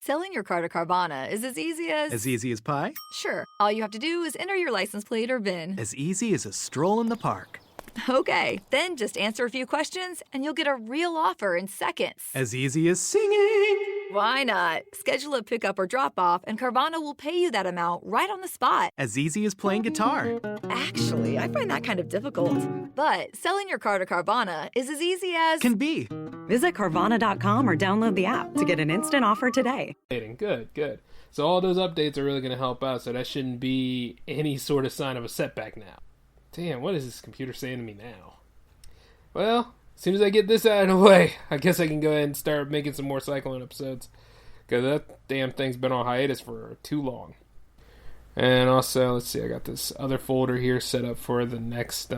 Selling your car to Carvana is as easy as... As easy as pie? Sure. All you have to do is enter your license plate or VIN. As easy as a stroll in the park. Okay, then just answer a few questions and you'll get a real offer in seconds. As easy as singing. Why not? Schedule a pickup or drop off and Carvana will pay you that amount right on the spot. As easy as playing guitar. Actually, I find that kind of difficult. But selling your car to Carvana is as easy as... Can be. Visit Carvana.com or download the app to get an instant offer today. Good. So all those updates are really going to help out, so that shouldn't be any sort of sign of a setback now. Damn, what is this computer saying to me now? Well, as soon as I get this out of the way, I guess I can go ahead and start making some more cycling episodes. Because that damn thing's been on hiatus for too long. And also, let's see, I got this other folder here set up for the next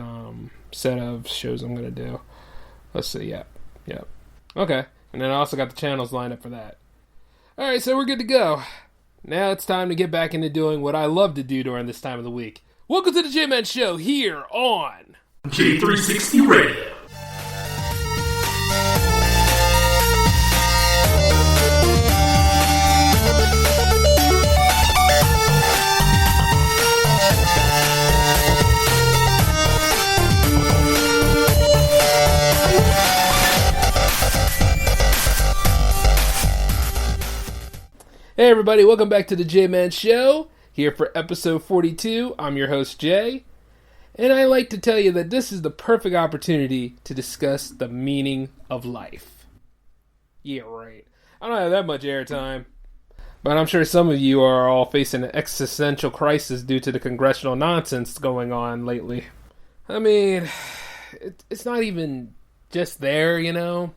set of shows I'm going to do. Let's see, yep. Okay, and then I also got the channels lined up for that. Alright, so we're good to go. Now it's time to get back into doing what I love to do during this time of the week. Welcome to the J-Man Show here on J360 Radio. Hey everybody, welcome back to the J-Man Show, here for episode 42. I'm your host Jay, and I like to tell you that this is the perfect opportunity to discuss the meaning of life. Yeah, right. I don't have that much airtime, but I'm sure some of you are all facing an existential crisis due to the congressional nonsense going on lately. I mean, it's not even just there, you know?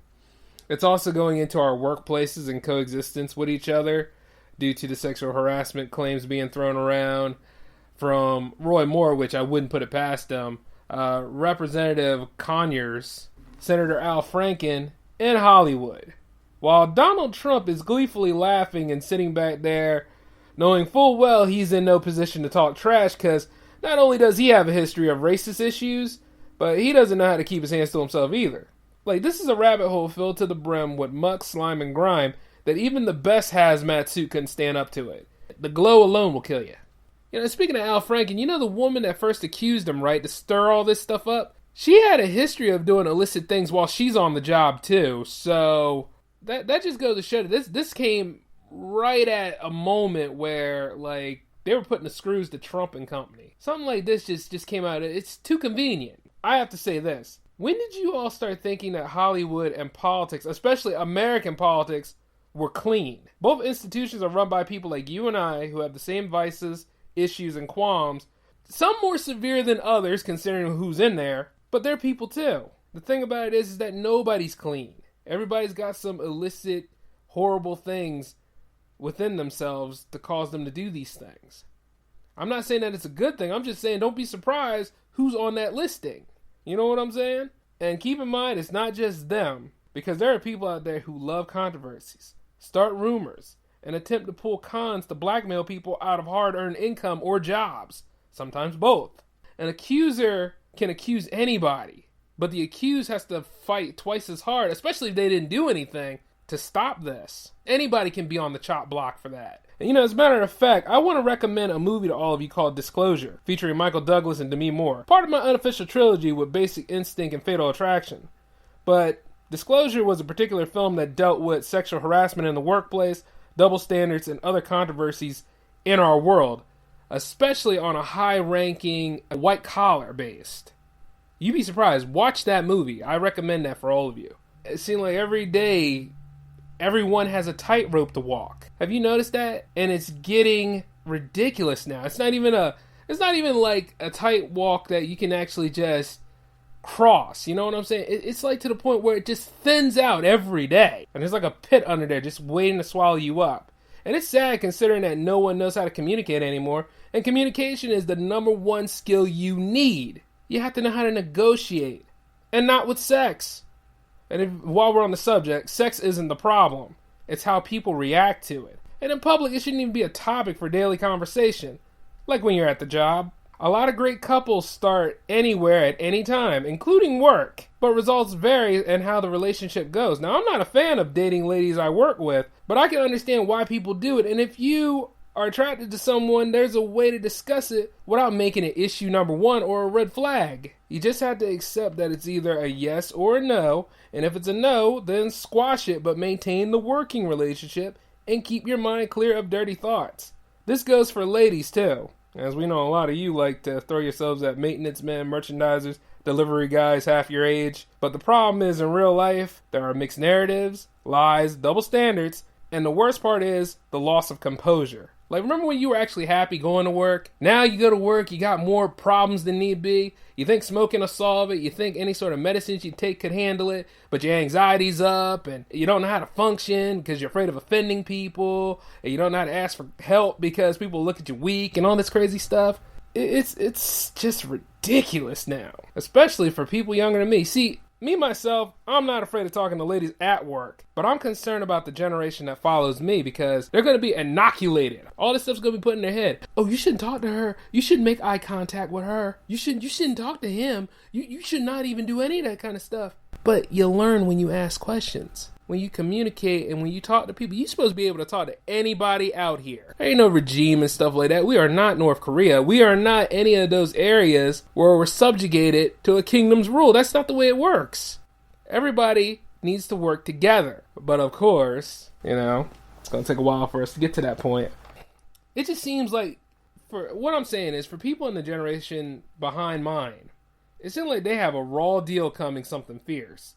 It's also going into our workplaces and coexistence with each other, due to the sexual harassment claims being thrown around from Roy Moore, which I wouldn't put it past him, Representative Conyers, Senator Al Franken, and Hollywood. While Donald Trump is gleefully laughing and sitting back there, knowing full well he's in no position to talk trash, because not only does he have a history of racist issues, but he doesn't know how to keep his hands to himself either. Like, this is a rabbit hole filled to the brim with muck, slime, and grime that even the best hazmat suit couldn't stand up to it. The glow alone will kill you. You know, speaking of Al Franken, you know the woman that first accused him, right, to stir all this stuff up? She had a history of doing illicit things while she's on the job, too. So, that just goes to show that this came right at a moment where, like, they were putting the screws to Trump and company. Something like this just came out. It's too convenient. I have to say this. When did you all start thinking that Hollywood and politics, especially American politics, were clean? Both institutions are run by people like you and I who have the same vices, issues, and qualms. Some more severe than others considering who's in there, but they're people too. The thing about it is that nobody's clean. Everybody's got some illicit, horrible things within themselves to cause them to do these things. I'm not saying that it's a good thing. I'm just saying don't be surprised who's on that listing. You know what I'm saying? And keep in mind, it's not just them, because there are people out there who love controversies, start rumors, and attempt to pull cons to blackmail people out of hard-earned income or jobs, sometimes both. An accuser can accuse anybody, but the accused has to fight twice as hard, especially if they didn't do anything, to stop this. Anybody can be on the chop block for that. And, you know, as a matter of fact, I want to recommend a movie to all of you called Disclosure, featuring Michael Douglas and Demi Moore. Part of my unofficial trilogy with Basic Instinct and Fatal Attraction. But Disclosure was a particular film that dealt with sexual harassment in the workplace, double standards, and other controversies in our world, especially on a high-ranking, white-collar based. You'd be surprised. Watch that movie. I recommend that for all of you. It seems like every day, everyone has a tightrope to walk. Have you noticed that? And it's getting ridiculous now. It's not even like a tight walk that you can actually just cross. You know what I'm saying? It's like to the point where it just thins out every day. And there's like a pit under there just waiting to swallow you up. And it's sad considering that no one knows how to communicate anymore. And communication is the number one skill you need. You have to know how to negotiate. And not with sex. And while we're on the subject, sex isn't the problem. It's how people react to it. And in public, it shouldn't even be a topic for daily conversation. Like when you're at the job. A lot of great couples start anywhere at any time, including work. But results vary in how the relationship goes. Now, I'm not a fan of dating ladies I work with, But I can understand why people do it. And if you are attracted to someone, there's a way to discuss it without making it issue number one or a red flag. You just have to accept that it's either a yes or a no. And if it's a no, then squash it, but maintain the working relationship and keep your mind clear of dirty thoughts. This goes for ladies too. As we know, a lot of you like to throw yourselves at maintenance men, merchandisers, delivery guys half your age. But the problem is, in real life, there are mixed narratives, lies, double standards, and the worst part is the loss of composure. Like, remember when you were actually happy going to work? Now you go to work, you got more problems than need be. You think smoking will solve it. You think any sort of medicines you take could handle it. But your anxiety's up, and you don't know how to function because you're afraid of offending people. And you don't know how to ask for help because people look at you weak and all this crazy stuff. It's just ridiculous now. Especially for people younger than me. See, me, myself, I'm not afraid of talking to ladies at work, but I'm concerned about the generation that follows me because they're going to be inoculated. All this stuff's going to be put in their head. Oh, you shouldn't talk to her. You shouldn't make eye contact with her. You shouldn't talk to him. You should not even do any of that kind of stuff. But you learn when you ask questions. When you communicate and when you talk to people, you're supposed to be able to talk to anybody out here. There ain't no regime and stuff like that. We are not North Korea. We are not any of those areas where we're subjugated to a kingdom's rule. That's not the way it works. Everybody needs to work together. But of course, it's going to take a while for us to get to that point. It just seems like, for what I'm saying is, for people in the generation behind mine, it seems like they have a raw deal coming, something fierce.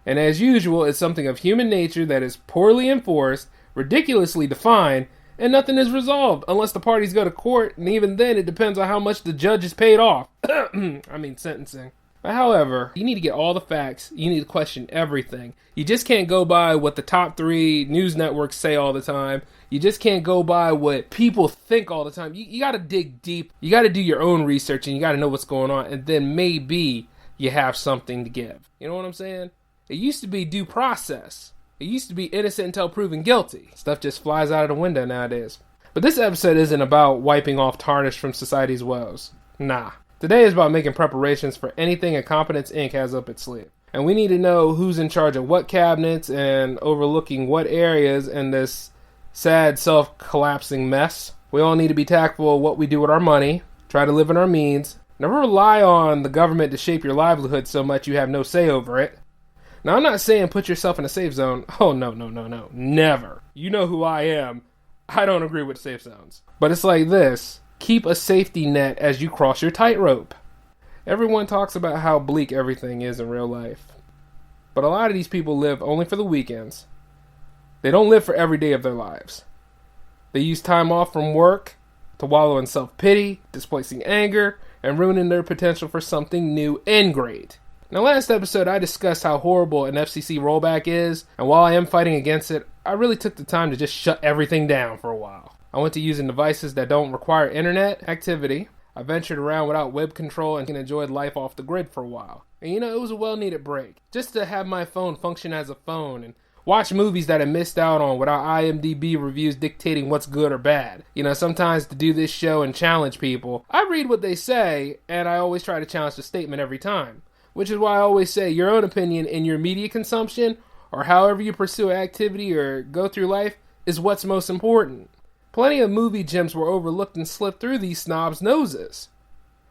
And as usual, it's something of human nature that is poorly enforced, ridiculously defined, and nothing is resolved unless the parties go to court, and even then it depends on how much the judge is paid off. Sentencing. But however, you need to get all the facts. You need to question everything. You just can't go by what the top 3 news networks say all the time. You just can't go by what people think all the time. You got to dig deep. You got to do your own research, and you got to know what's going on, and then maybe you have something to give. You know what I'm saying? It used to be due process. It used to be innocent until proven guilty. Stuff just flies out of the window nowadays. But this episode isn't about wiping off tarnish from society's woes. Nah. Today is about making preparations for anything Incompetence Inc. has up its sleeve. And we need to know who's in charge of what cabinets and overlooking what areas in this sad, self-collapsing mess. We all need to be tactful of what we do with our money, try to live in our means. Never rely on the government to shape your livelihood so much you have no say over it. Now, I'm not saying put yourself in a safe zone. Oh, no. Never. You know who I am. I don't agree with safe zones. But it's like this. Keep a safety net as you cross your tightrope. Everyone talks about how bleak everything is in real life. But a lot of these people live only for the weekends. They don't live for every day of their lives. They use time off from work to wallow in self-pity, displacing anger, and ruining their potential for something new and great. Now, last episode, I discussed how horrible an FCC rollback is, and while I am fighting against it, I really took the time to just shut everything down for a while. I went to using devices that don't require internet activity. I ventured around without web control and enjoyed life off the grid for a while. And it was a well-needed break. Just to have my phone function as a phone and watch movies that I missed out on without IMDb reviews dictating what's good or bad. Sometimes to do this show and challenge people, I read what they say, and I always try to challenge the statement every time. Which is why I always say your own opinion in your media consumption or however you pursue activity or go through life is what's most important. Plenty of movie gems were overlooked and slipped through these snobs' noses.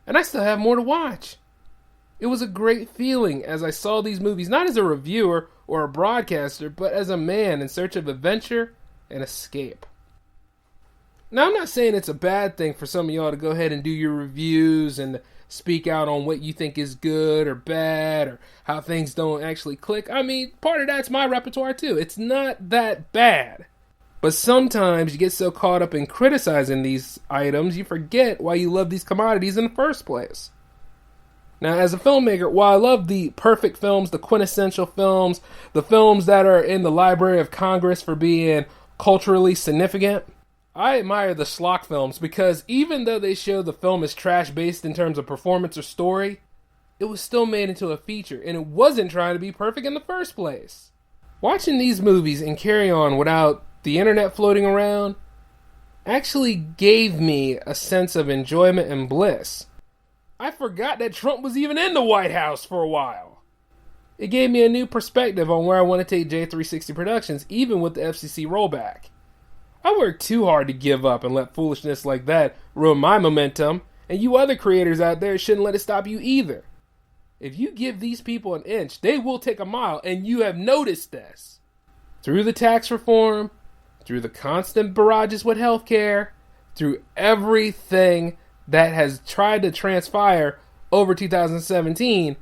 And I still have more to watch. It was a great feeling as I saw these movies, not as a reviewer or a broadcaster, but as a man in search of adventure and escape. Now, I'm not saying it's a bad thing for some of y'all to go ahead and do your reviews and speak out on what you think is good or bad or how things don't actually click. I mean, part of that's my repertoire too. It's not that bad. But sometimes you get so caught up in criticizing these items, you forget why you love these commodities in the first place. Now, as a filmmaker, while I love the perfect films, the quintessential films, the films that are in the Library of Congress for being culturally significant, I admire the schlock films because even though they show the film is trash-based in terms of performance or story, it was still made into a feature, and it wasn't trying to be perfect in the first place. Watching these movies and carry on without the internet floating around actually gave me a sense of enjoyment and bliss. I forgot that Trump was even in the White House for a while. It gave me a new perspective on where I want to take J360 Productions, even with the FCC rollback. I worked too hard to give up and let foolishness like that ruin my momentum, and you other creators out there shouldn't let it stop you either. If you give these people an inch, they will take a mile, and you have noticed this. Through the tax reform, through the constant barrages with healthcare, through everything that has tried to transpire over 2017,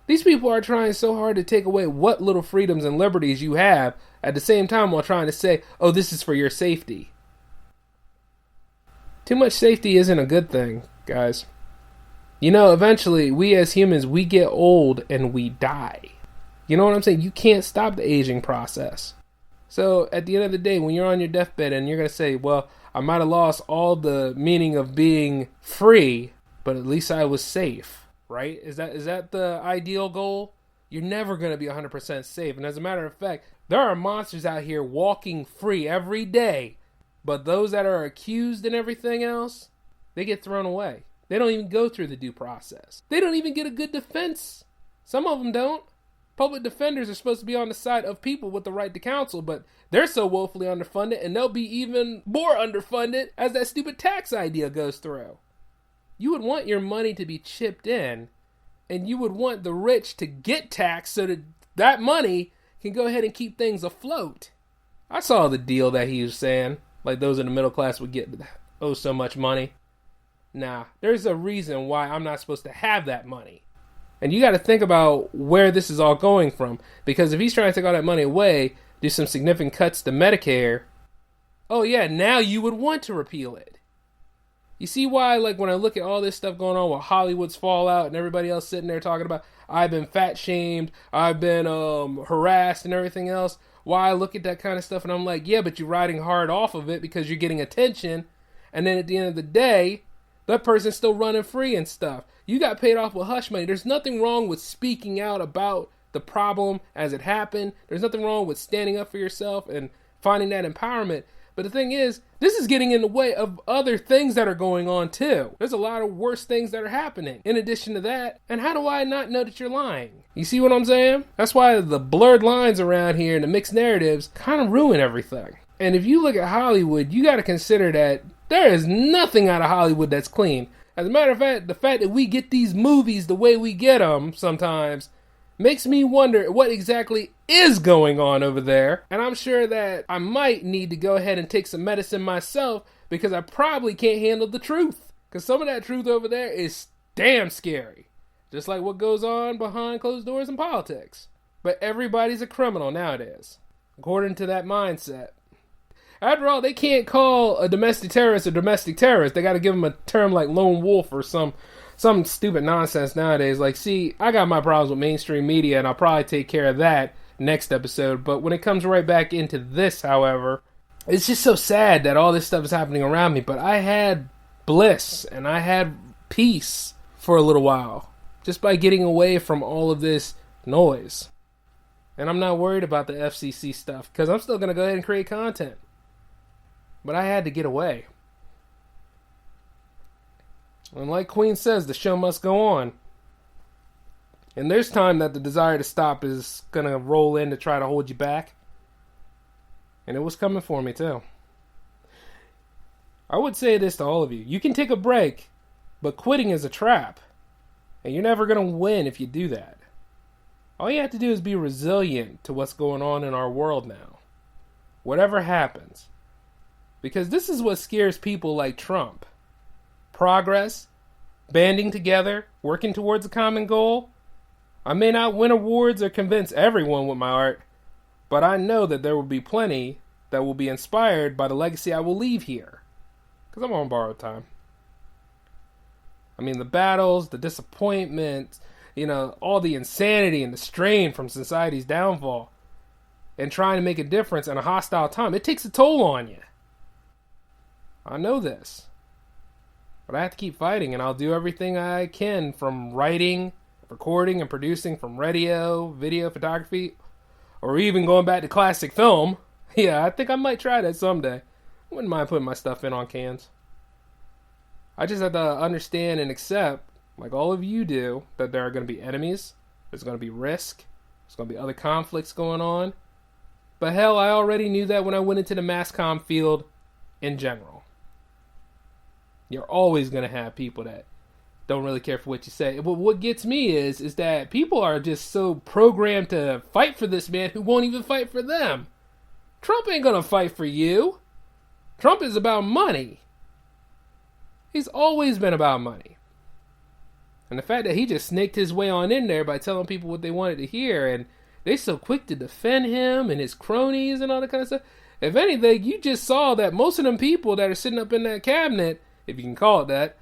these people are trying so hard to take away what little freedoms and liberties you have at the same time while trying to say, oh, this is for your safety. Too much safety isn't a good thing, guys. You know, eventually, we as humans, we get old and we die. You know what I'm saying? You can't stop the aging process. So, at the end of the day, when you're on your deathbed and you're going to say, well, I might have lost all the meaning of being free, but at least I was safe, right? Is that the ideal goal? You're never going to be 100% safe. And as a matter of fact, there are monsters out here walking free every day. But those that are accused and everything else, they get thrown away. They don't even go through the due process. They don't even get a good defense. Some of them don't. Public defenders are supposed to be on the side of people with the right to counsel, but they're so woefully underfunded, and they'll be even more underfunded as that stupid tax idea goes through. You would want your money to be chipped in, and you would want the rich to get taxed so that that money can go ahead and keep things afloat. I saw the deal that he was saying, like those in the middle class would get so much money. Nah, there's a reason why I'm not supposed to have that money. And you got to think about where this is all going from. Because if he's trying to take all that money away, do some significant cuts to Medicare, oh yeah, now you would want to repeal it. You see why, like, when I look at all this stuff going on with Hollywood's fallout and everybody else sitting there talking about, I've been fat shamed, I've been harassed and everything else, why I look at that kind of stuff and I'm like, yeah, but you're riding hard off of it because you're getting attention. And then at the end of the day, that person's still running free and stuff. You got paid off with hush money. There's nothing wrong with speaking out about the problem as it happened. There's nothing wrong with standing up for yourself and finding that empowerment. But the thing is, this is getting in the way of other things that are going on too. There's a lot of worse things that are happening in addition to that. And how do I not know that you're lying? You see what I'm saying? That's why the blurred lines around here and the mixed narratives kind of ruin everything. And if you look at Hollywood, you got to consider that there is nothing out of Hollywood that's clean. As a matter of fact, the fact that we get these movies the way we get them sometimes makes me wonder what exactly is going on over there. And I'm sure that I might need to go ahead and take some medicine myself because I probably can't handle the truth. Because some of that truth over there is damn scary. Just like what goes on behind closed doors in politics. But everybody's a criminal nowadays, according to that mindset. After all, they can't call a domestic terrorist a domestic terrorist. They got to give them a term like lone wolf or some stupid nonsense nowadays. Like, see, I got my problems with mainstream media, and I'll probably take care of that next episode. But when it comes right back into this, however, it's just so sad that all this stuff is happening around me. But I had bliss, and I had peace for a little while, just by getting away from all of this noise. And I'm not worried about the FCC stuff, because I'm still going to go ahead and create content. But I had to get away. And like Queen says, the show must go on. And there's time that the desire to stop is going to roll in to try to hold you back. And it was coming for me too. I would say this to all of you. You can take a break, but quitting is a trap. And you're never going to win if you do that. All you have to do is be resilient to what's going on in our world now. Whatever happens. Because this is what scares people like Trump. Progress, banding together, working towards a common goal. I may not win awards or convince everyone with my art, but I know that there will be plenty that will be inspired by the legacy I will leave here. Because I'm on borrowed time. I mean, the battles, the disappointment, all the insanity and the strain from society's downfall and trying to make a difference in a hostile time, it takes a toll on you. I know this. But I have to keep fighting, and I'll do everything I can, from writing, recording, and producing, from radio, video, photography, or even going back to classic film. Yeah, I think I might try that someday. I wouldn't mind putting my stuff in on cans. I just have to understand and accept, like all of you do, that there are going to be enemies, there's going to be risk, There's going to be other conflicts going on. But hell, I already knew that when I went into the mass comm field in general. You're always going to have people that don't really care for what you say. But what gets me is that people are just so programmed to fight for this man who won't even fight for them. Trump ain't going to fight for you. Trump is about money. He's always been about money. And the fact that he just snaked his way on in there by telling people what they wanted to hear, and they so quick to defend him and his cronies and all that kind of stuff. If anything, you just saw that most of them people that are sitting up in that cabinet, if you can call it that,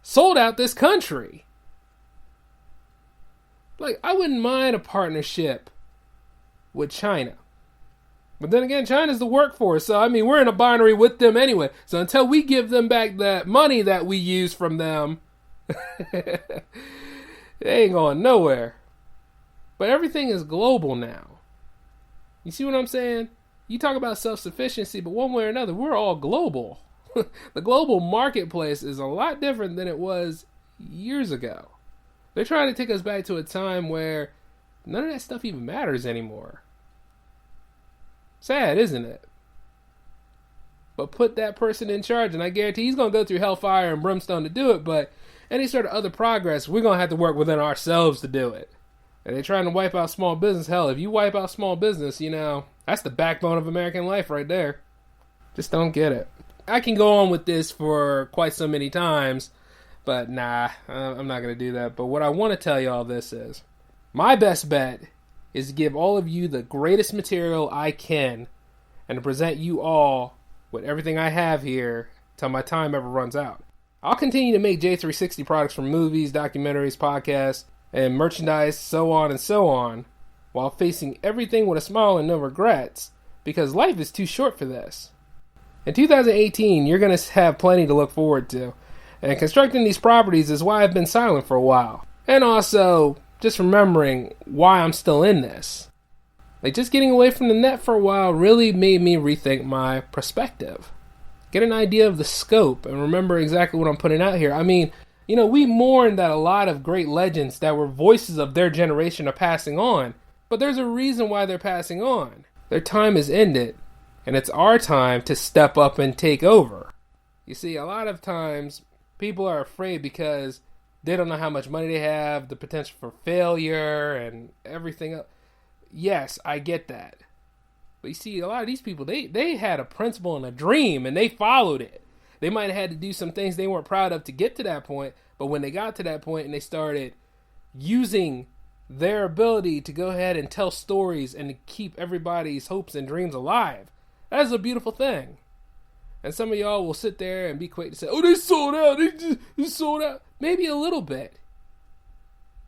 sold out this country. Like, I wouldn't mind a partnership with China. But then again, China's the workforce, so I mean, we're in a binary with them anyway. So until we give them back that money that we use from them, they ain't going nowhere. But everything is global now. You see what I'm saying? You talk about self-sufficiency, but one way or another, we're all global. The global marketplace is a lot different than it was years ago. They're trying to take us back to a time where none of that stuff even matters anymore. Sad, isn't it? But put that person in charge, and I guarantee he's going to go through hellfire and brimstone to do it, but any sort of other progress, we're going to have to work within ourselves to do it. And they're trying to wipe out small business. Hell, if you wipe out small business, you know, that's the backbone of American life right there. Just don't get it. I can go on with this for quite so many times, but nah, I'm not going to do that. But what I want to tell you all this is, my best bet is to give all of you the greatest material I can and to present you all with everything I have here till my time ever runs out. I'll continue to make J360 products from movies, documentaries, podcasts, and merchandise, so on, while facing everything with a smile and no regrets, because life is too short for this. In 2018, you're going to have plenty to look forward to, and constructing these properties is why I've been silent for a while. And also, just remembering why I'm still in this. Like, just getting away from the net for a while really made me rethink my perspective. Get an idea of the scope and remember exactly what I'm putting out here. I mean, you know, we mourn that a lot of great legends that were voices of their generation are passing on, but there's a reason why they're passing on. Their time is ended, and it's our time to step up and take over. You see, a lot of times, people are afraid because they don't know how much money they have, the potential for failure, and everything else. Yes, I get that. But you see, a lot of these people, they had a principle and a dream, and they followed it. They might have had to do some things they weren't proud of to get to that point, but when they got to that point and they started using their ability to go ahead and tell stories and to keep everybody's hopes and dreams alive, that is a beautiful thing. And some of y'all will sit there and be quick to say, oh, they sold out, they sold out. Maybe a little bit.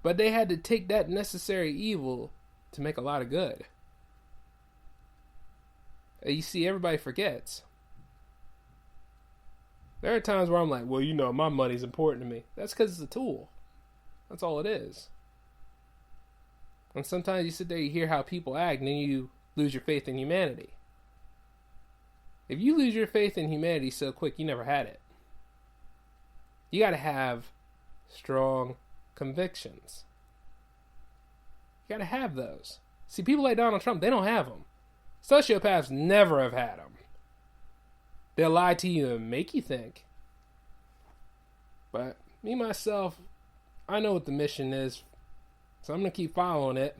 But they had to take that necessary evil to make a lot of good. You see, everybody forgets. There are times where I'm like, well, you know, my money's important to me. That's because it's a tool. That's all it is. And sometimes you sit there, you hear how people act, and then you lose your faith in humanity. If you lose your faith in humanity so quick, you never had it. You got to have strong convictions. You got to have those. See, people like Donald Trump, they don't have them. Sociopaths never have had them. They'll lie to you and make you think. But me, myself, I know what the mission is. So I'm going to keep following it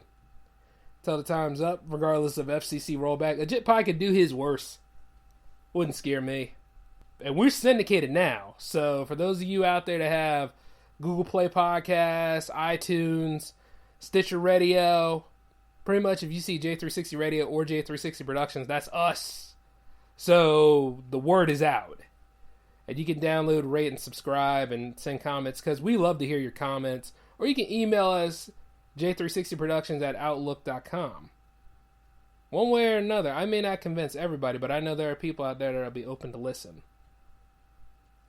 till the time's up, regardless of FCC rollback. Legit Pie could do his worst. Wouldn't scare me. And we're syndicated now. So for those of you out there that have Google Play Podcasts, iTunes, Stitcher Radio, pretty much if you see J360 Radio or J360 Productions, that's us. So the word is out. And you can download, rate, and subscribe and send comments because we love to hear your comments. Or you can email us, j360productions@outlook.com. One way or another, I may not convince everybody, but I know there are people out there that will be open to listen,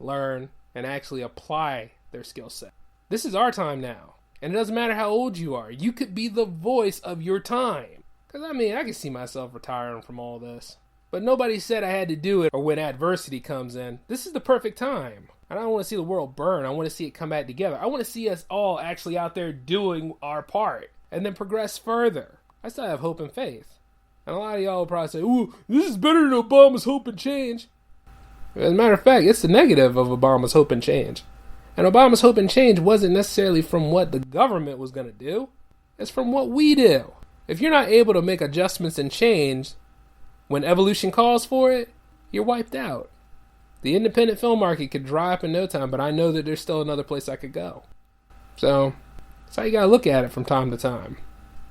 learn, and actually apply their skill set. This is our time now. And it doesn't matter how old you are. You could be the voice of your time. Because, I mean, I can see myself retiring from all this. But nobody said I had to do it or when adversity comes in. This is the perfect time. I don't want to see the world burn. I want to see it come back together. I want to see us all actually out there doing our part and then progress further. I still have hope and faith. And a lot of y'all will probably say, ooh, this is better than Obama's hope and change. As a matter of fact, it's the negative of Obama's hope and change. And Obama's hope and change wasn't necessarily from what the government was going to do. It's from what we do. If you're not able to make adjustments and change when evolution calls for it, you're wiped out. The independent film market could dry up in no time, but I know that there's still another place I could go. So, that's how you gotta look at it from time to time.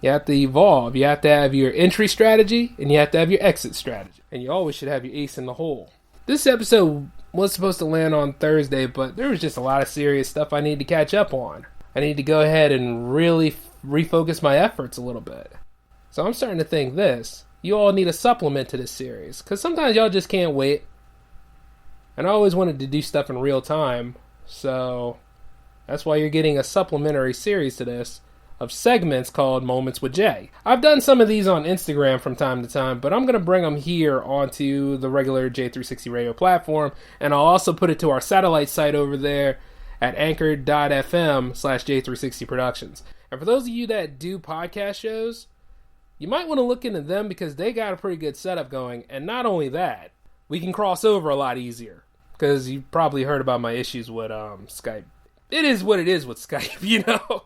You have to evolve. You have to have your entry strategy, and you have to have your exit strategy. And you always should have your ace in the hole. This episode was supposed to land on Thursday, but there was just a lot of serious stuff I need to catch up on. I need to go ahead and really refocus my efforts a little bit. So I'm starting to think this. You all need a supplement to this series, because sometimes y'all just can't wait. And I always wanted to do stuff in real time, so that's why you're getting a supplementary series to this of segments called Moments with Jay. I've done some of these on Instagram from time to time, but I'm going to bring them here onto the regular J360 radio platform, and I'll also put it to our satellite site over there at anchor.fm/J360 Productions. And for those of you that do podcast shows, you might want to look into them because they got a pretty good setup going. And not only that, we can cross over a lot easier because you probably heard about my issues with Skype. It is what it is with Skype, you know.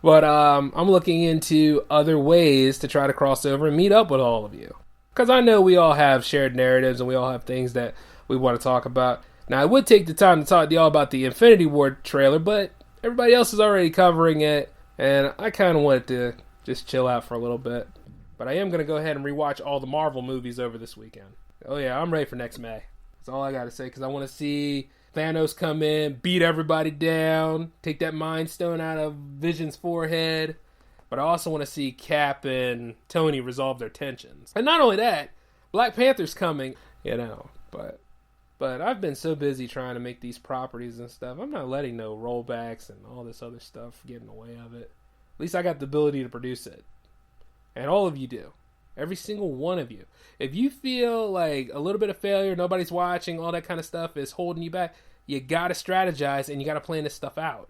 But I'm looking into other ways to try to cross over and meet up with all of you. Because I know we all have shared narratives and we all have things that we want to talk about. Now, I would take the time to talk to y'all about the Infinity War trailer, but everybody else is already covering it. And I kind of wanted to just chill out for a little bit. But I am going to go ahead and rewatch all the Marvel movies over this weekend. Oh yeah, I'm ready for next May. That's all I got to say, because I want to see Thanos come in, beat everybody down, take that Mind Stone out of Vision's forehead. But I also want to see Cap and Tony resolve their tensions. And not only that, Black Panther's coming, you know. But I've been so busy trying to make these properties and stuff, I'm not letting no rollbacks and all this other stuff get in the way of it. At least I got the ability to produce it. And all of you do. Every single one of you. If you feel like a little bit of failure, nobody's watching, all that kind of stuff is holding you back, you gotta strategize and you gotta plan this stuff out.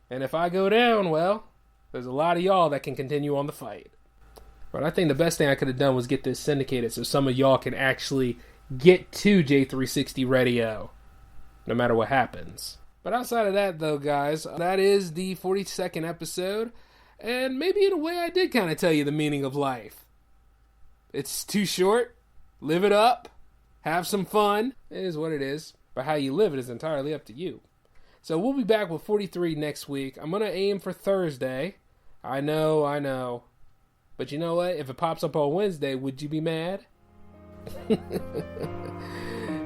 And if I go down, well, there's a lot of y'all that can continue on the fight. But I think the best thing I could have done was get this syndicated so some of y'all can actually get to J360 Radio, no matter what happens. But outside of that, though, guys, that is the 42nd episode. And maybe in a way I did kind of tell you the meaning of life. It's too short. Live it up. Have some fun. It is what it is. But how you live it is entirely up to you. So we'll be back with 43 next week. I'm going to aim for Thursday. I know. But you know what? If it pops up on Wednesday, would you be mad? A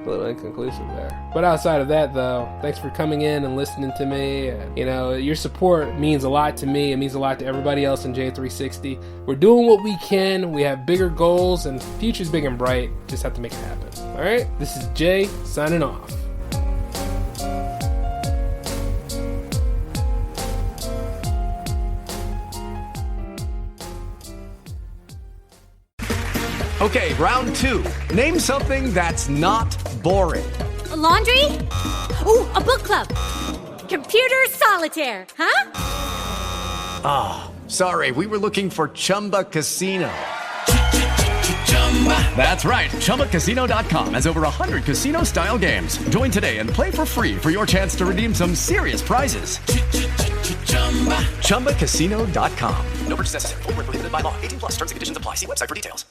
little inconclusive there. But outside of that, though, thanks for coming in and listening to me. And, you know, your support means a lot to me. It means a lot to everybody else in J360. We're doing what we can. We have bigger goals, and the future's big and bright. Just have to make it happen. All right? This is Jay signing off. Okay, round two. Name something that's not boring. A laundry? Ooh, a book club. Computer solitaire, huh? Ah, sorry, we were looking for Chumba Casino. That's right, ChumbaCasino.com has over 100 casino-style games. Join today and play for free for your chance to redeem some serious prizes. ChumbaCasino.com. No purchase necessary. Void where prohibited by law. 18+ terms and conditions apply. See website for details.